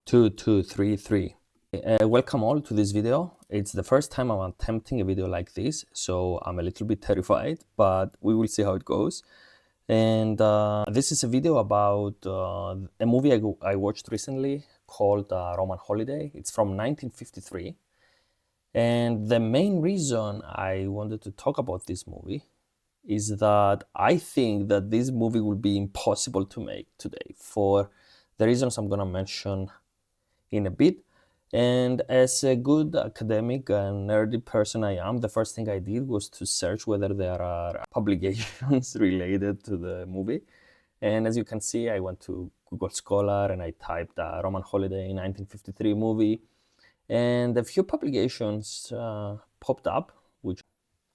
Two, two, three, three. Welcome all to this video. It's the first time I'm attempting a video like this, so I'm a little bit terrified, but we will see how it goes. And this is a video about a movie I watched recently called Roman Holiday. It's from 1953. And the main reason I wanted to talk about this movie is that I think that this movie will be impossible to make today for the reasons I'm going to mention in a bit. And as a good academic and nerdy person I am, the first thing I did was to search whether there are publications related to the movie. And as you can see, I went to Google Scholar and I typed Roman Holiday 1953 movie. And a few publications popped up, which,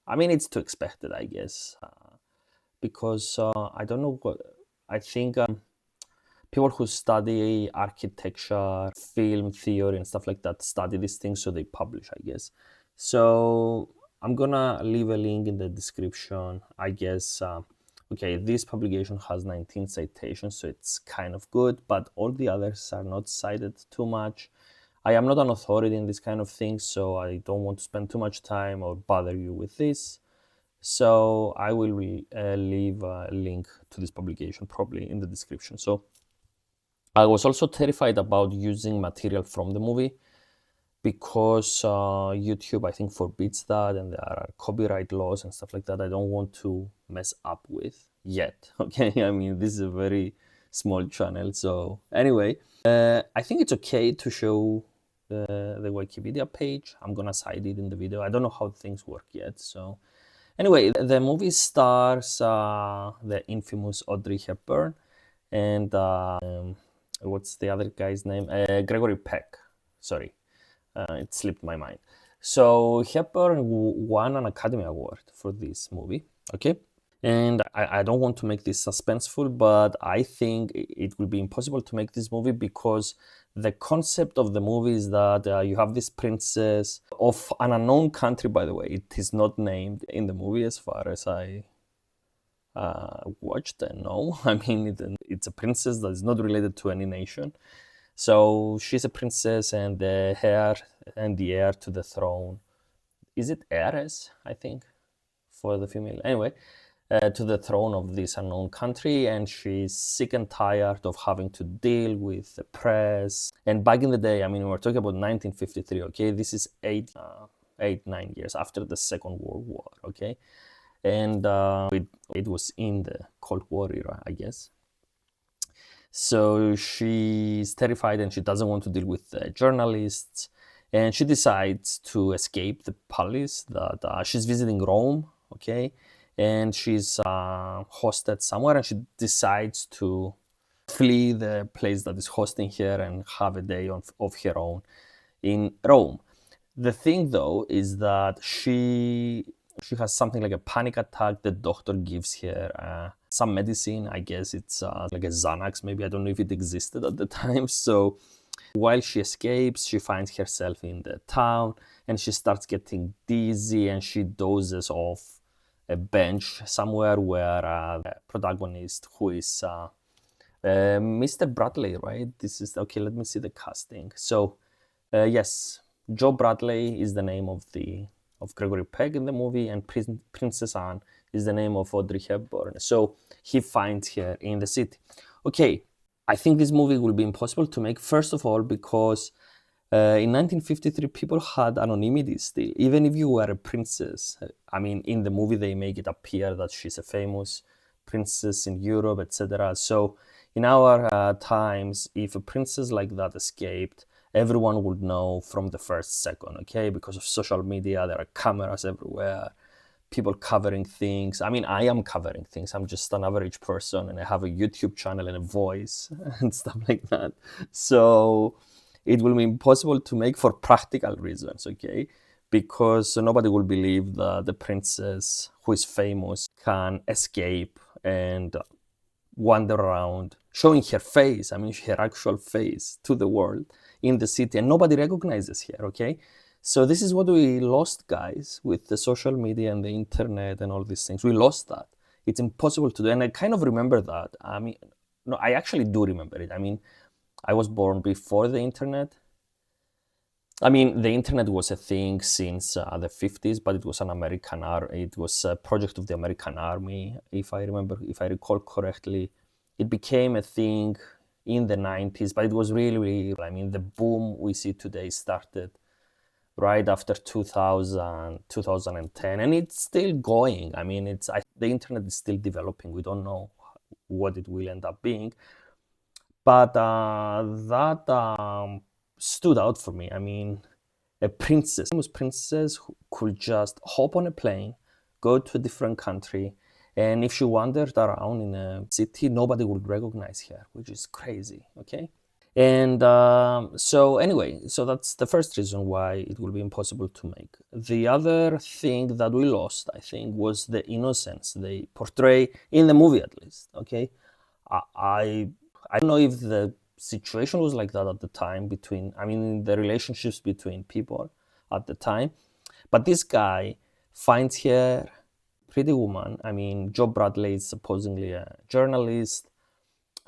I mean, it's too expected, I guess, because I don't know what, I think people who study architecture, film theory, and stuff like that study these things, so they publish, I guess. So I'm gonna leave a link in the description, I guess. Okay, this publication has 19 citations, so it's kind of good, but all the others are not cited too much. I am not an authority in this kind of things, so I don't want to spend too much time or bother you with this. So I will leave a link to this publication probably in the description. So I was also terrified about using material from the movie because YouTube, I think, forbids that, and there are copyright laws and stuff like that I don't want to mess up with yet. Okay, I mean, this is a very small channel. So anyway, I think it's okay to show the Wikipedia page. I'm gonna cite it in the video. I don't know how things work yet. So anyway, the movie stars the infamous Audrey Hepburn and what's the other guy's name? Gregory Peck. Sorry, it slipped my mind. So Hepburn won an Academy Award for this movie. Okay. And I don't want to make this suspenseful, but I think it will be impossible to make this movie because the concept of the movie is that you have this princess of an unknown country, by the way. It is not named in the movie as far as I watched and know. I mean, it's a princess that is not related to any nation. So she's a princess and the heir to the throne. Is it heiress, I think, for the female? Anyway. To the throne of this unknown country, and she's sick and tired of having to deal with the press. And back in the day, I mean, we're talking about 1953, okay? This is 9 years after the Second World War, okay? And it was in the Cold War era, I guess. So she's terrified and she doesn't want to deal with journalists, and she decides to escape the palace. That she's visiting Rome, okay? And she's hosted somewhere, and she decides to flee the place that is hosting her and have a day of her own in Rome. The thing, though, is that she has something like a panic attack. The doctor gives her some medicine. I guess it's like a Xanax, maybe. I don't know if it existed at the time. So while she escapes, she finds herself in the town, and she starts getting dizzy, and she dozes off a bench somewhere where the protagonist, who is Mr. Bradley, right? This is okay. Let me see the casting. So yes, Joe Bradley is the name of Gregory Peck in the movie, and Princess Anne is the name of Audrey Hepburn. So he finds her in the city. Okay, I think this movie will be impossible to make. First of all, because in 1953, people had anonymity still. Even if you were a princess, I mean, in the movie they make it appear that she's a famous princess in Europe, etc. So in our times, if a princess like that escaped, everyone would know from the first second, okay? Because of social media, there are cameras everywhere, people covering things. I mean, I am covering things. I'm just an average person, and I have a YouTube channel and a voice and stuff like that. So it will be impossible to make for practical reasons, okay? Because nobody will believe that the princess who is famous can escape and wander around showing her face, I mean, her actual face to the world in the city, and nobody recognizes her, okay? So this is what we lost, guys, with the social media and the internet and all these things. We lost that. It's impossible to do, and I kind of remember that. I mean, no, I actually do remember it. I mean, I was born before the internet. I mean, the internet was a thing since the 50s, but it was it was a project of the American Army, if I recall correctly. It became a thing in the 90s, but it was really, I mean, the boom we see today started right after 2000, 2010, and it's still going. I mean, the internet is still developing. We don't know what it will end up being, but that stood out for me. I mean, a famous princess who could just hop on a plane, go to a different country, and if she wandered around in a city, nobody would recognize her, which is crazy, okay? And so anyway, so that's the first reason why it will be impossible to make. The other thing that we lost, I think, was the innocence they portray in the movie, at least, okay? I I don't know if the situation was like that at the time the relationships between people at the time, but this guy finds here pretty woman. I mean, Joe Bradley is supposedly a journalist,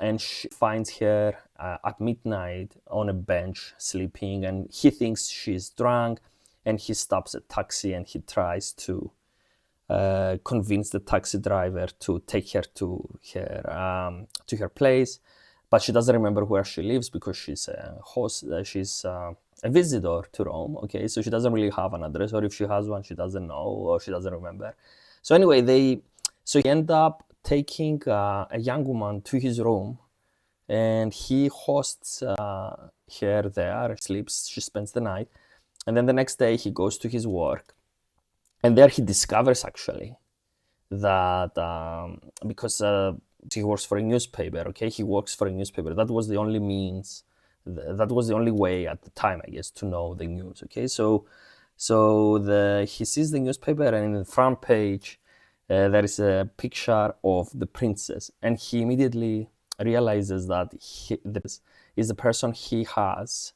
and she finds her at midnight on a bench sleeping, and he thinks she's drunk, and he stops a taxi and he tries to convince the taxi driver to take her to her place, but she doesn't remember where she lives because she's a host. She's a visitor to Rome. Okay, so she doesn't really have an address, or if she has one, she doesn't know or she doesn't remember. So anyway, he end up taking a young woman to his room, and he hosts her there. She sleeps. She spends the night, and then the next day he goes to his work, and there he discovers actually that because he works for a newspaper, okay, he works for a newspaper. That was the only means, that was the only way at the time, I guess, to know the news, okay? He sees the newspaper, and in the front page there is a picture of the princess, and he immediately realizes that this is the person he has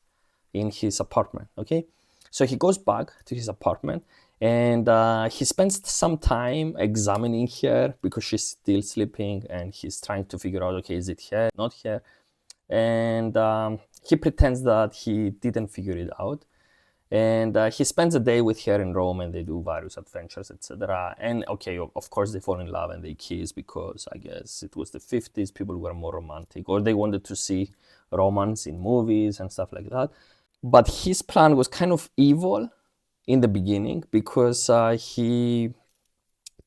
in his apartment, okay? So he goes back to his apartment, and he spends some time examining her because she's still sleeping, and he's trying to figure out, okay, is it her, not her? And he pretends that he didn't figure it out. And he spends a day with her in Rome, and they do various adventures, etc. And okay, of course, they fall in love and they kiss because I guess it was the 50s, people were more romantic, or they wanted to see romance in movies and stuff like that. But his plan was kind of evil in the beginning because he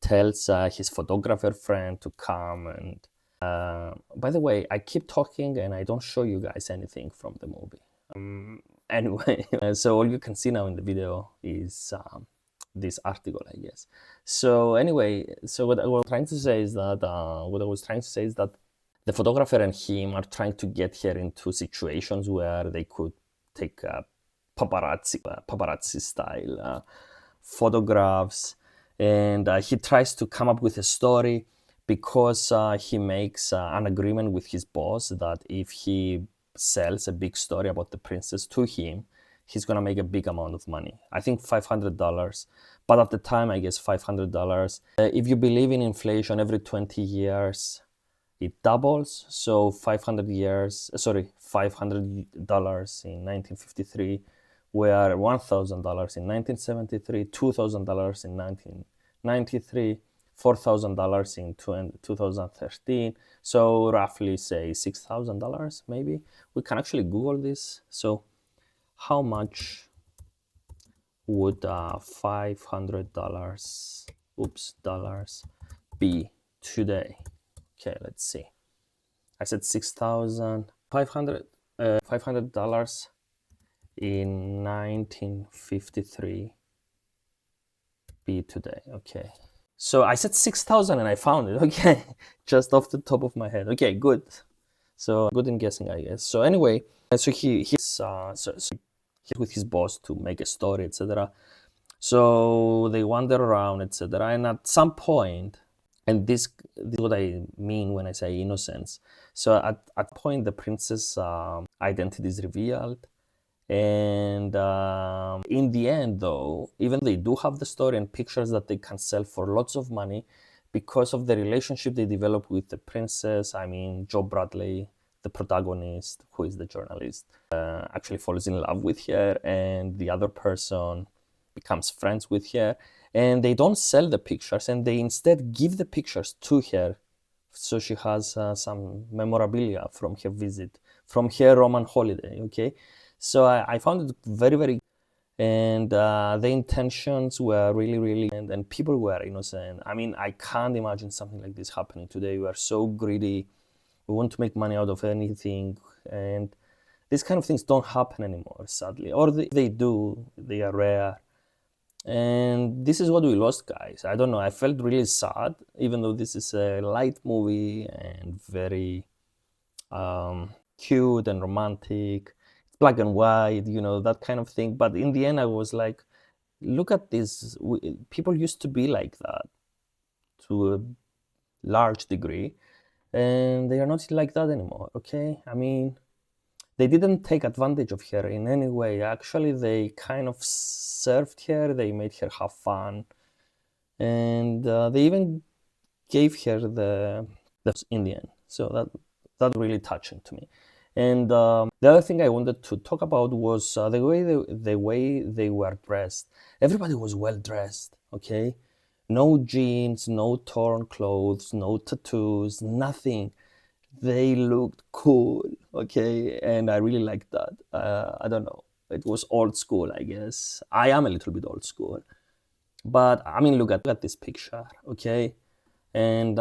tells his photographer friend to come. And by the way, I keep talking and I don't show you guys anything from the movie. Anyway, so all you can see now in the video is this article, I guess. So anyway, so what I was trying to say is that the photographer and him are trying to get her into situations where they could take paparazzi style photographs, and he tries to come up with a story because he makes an agreement with his boss that if he sells a big story about the princess to him, he's gonna make a big amount of money. I think $500, but at the time, I guess $500. If you believe in inflation, every 20 years it doubles. So $500 in 1953 were $1,000 in 1973, $2,000 in 1993, $4,000 in 2013. So roughly say $6,000 maybe. We can actually Google this. So how much would $500 dollars be today? Okay, let's see. I said $6,500 $500 in 1953 be today. Okay, so I said 6,000 and I found it. Okay, just off the top of my head. Okay, good. So good in guessing, I guess. So anyway, so he's with his boss to make a story, etc. So they wander around, etc. And at some point, and this is what I mean when I say innocence. So at point, the princess' identity is revealed. And in the end, though, even they do have the story and pictures that they can sell for lots of money because of the relationship they develop with the princess. I mean, Joe Bradley the protagonist, who is the journalist, actually falls in love with her, and the other person becomes friends with her, and they don't sell the pictures, and they instead give the pictures to her, so she has some memorabilia from her visit, from her Roman holiday. Okay, so I found it very, very, and the intentions were really, really, and people were innocent. I mean, I can't imagine something like this happening today. We are so greedy. We want to make money out of anything, and these kind of things don't happen anymore, sadly. Or they do, they are rare. And this is what we lost, guys. I don't know. I felt really sad, even though this is a light movie and very cute and romantic. It's black and white, that kind of thing. But in the end, I was like, look at this. People used to be like that to a large degree, and they are not like that anymore. Okay, I mean, they didn't take advantage of her in any way. Actually, they kind of served her. They made her have fun, and they even gave her the in the end. So that really touching to me. And the other thing I wanted to talk about was the way they were dressed. Everybody was well dressed. Okay, no jeans, no torn clothes, no tattoos, nothing. They looked cool. Okay, and I really liked that. I don't know. It was old school, I guess. I am a little bit old school, but I mean, look at this picture. Okay, and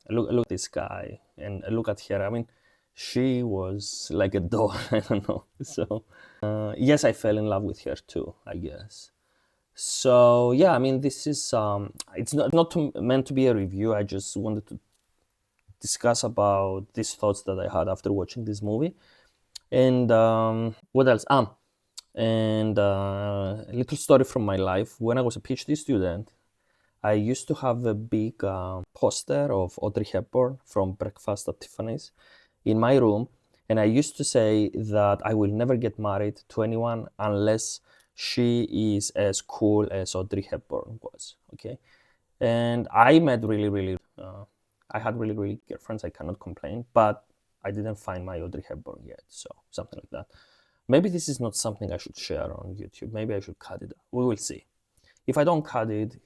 look at this guy, and look at her. I mean, she was like a doll. I don't know. So yes, I fell in love with her too, I guess. So yeah, I mean, this is it's not meant to be a review. I just wanted to discuss about these thoughts that I had after watching this movie. And what else? And a little story from my life. When I was a PhD student, I used to have a big poster of Audrey Hepburn from Breakfast at Tiffany's in my room, and I used to say that I will never get married to anyone unless she is as cool as Audrey Hepburn was. Okay, and I met really, I had really girlfriends. I cannot complain, but I didn't find my Audrey Hepburn yet, so something like that. Maybe this is not something I should share on YouTube. Maybe I should cut it. We will see. If I don't cut it,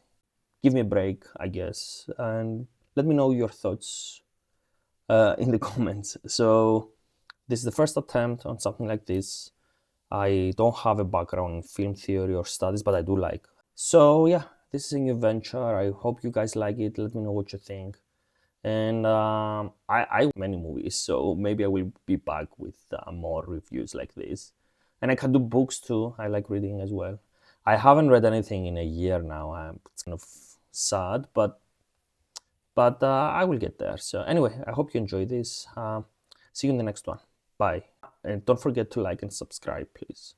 give me a break, I guess, and let me know your thoughts in the comments. So this is the first attempt on something like this. I don't have a background in film theory or studies, but I do like. So yeah, this is a new venture. I hope you guys like it. Let me know what you think. And I many movies, so maybe I will be back with more reviews like this. And I can do books too. I like reading as well. I haven't read anything in a year now. It's kind of sad, but I will get there. So anyway, I hope you enjoy this. See you in the next one. Bye. And don't forget to like and subscribe, please.